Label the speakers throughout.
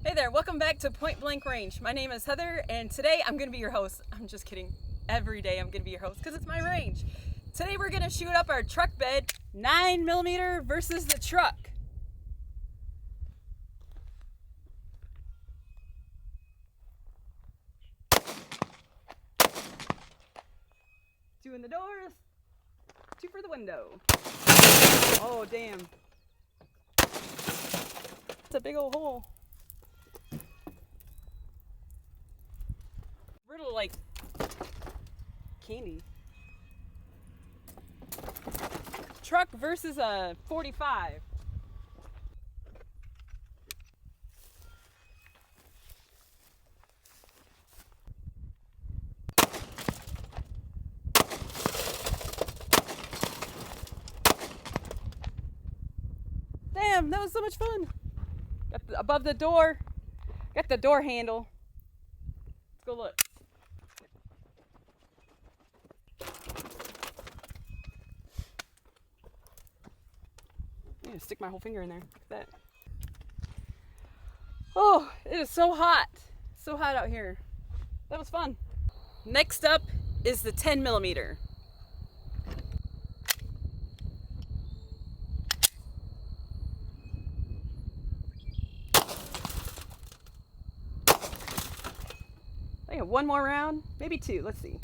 Speaker 1: Hey there, welcome back to Point Blank Range. My name is Heather, and today I'm going to be your host. I'm just kidding. Every day I'm going to be your host because it's my range. Today we're going to shoot up our truck bed, 9mm versus the truck. Two in the doors, two for the window. Oh, damn. It's a big old hole. Brittle like candy. Truck versus a 45. Damn, that was so much fun. Got above the door. Got the door handle. Let's go look. I'm gonna stick my whole finger in there. Look at that. Oh, it is so hot. So hot out here. That was fun. Next up is the 10mm. I have one more round, maybe two. Let's see.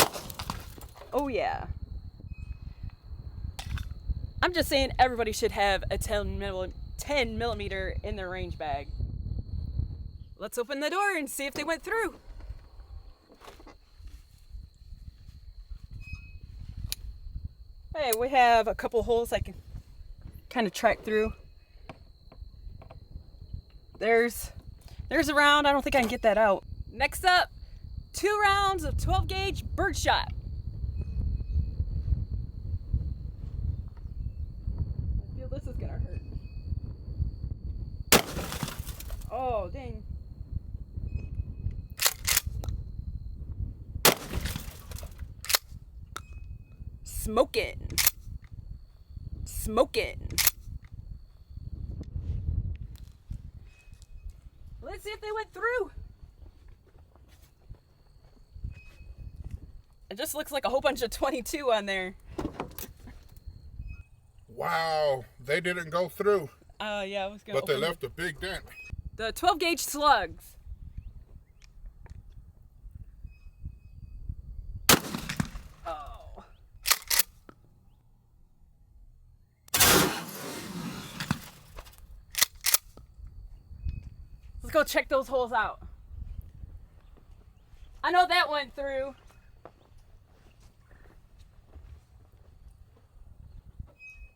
Speaker 1: Oh yeah. I'm just saying everybody should have a 10mm in their range bag. Let's open the door and see if they went through. Hey, we have a couple holes I can kind of track through. There's a round. I don't think I can get that out. Next up, 2 rounds of 12 gauge birdshot. I feel this is gonna hurt. Oh, dang. Smoking. Let's see if they went through. It just looks like a whole bunch of 22 on there.
Speaker 2: Wow, they didn't go through.
Speaker 1: Yeah, I was gonna.
Speaker 2: But they left a big dent.
Speaker 1: The 12 gauge slugs. Oh. Let's go check those holes out. I know that went through.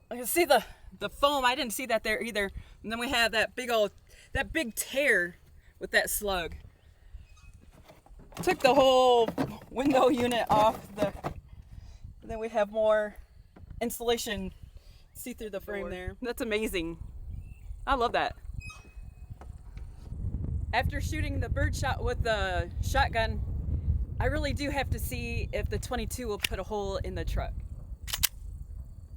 Speaker 1: I can see the foam. I didn't see that there either. And then we have that big tear with that slug. Took the whole window unit off and then we have more insulation see through the frame there. That's amazing. I love that. After shooting the birdshot with the shotgun, I really do have to see if the 22 will put a hole in the truck.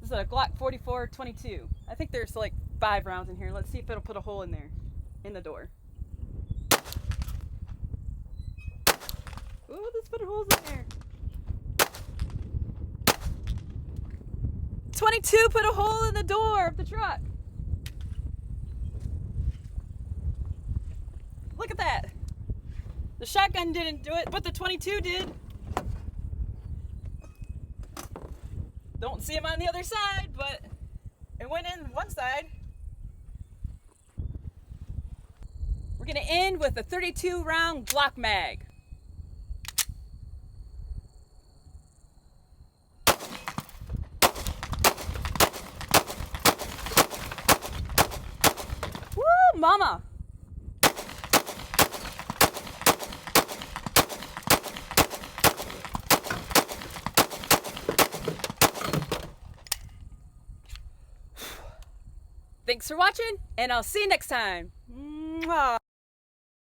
Speaker 1: This is a Glock 44 22. I think there's like 5 rounds in here. Let's see if it'll put a hole in there, in the door. Ooh, this put holes in there. 22 put a hole in the door of the truck. Look at that. The shotgun didn't do it, but the 22 did. Don't see him on the other side, but it went in one side. We're gonna end with a 32 round Glock mag. Woo, mama. Thanks for watching, and I'll see you next time. Mwah.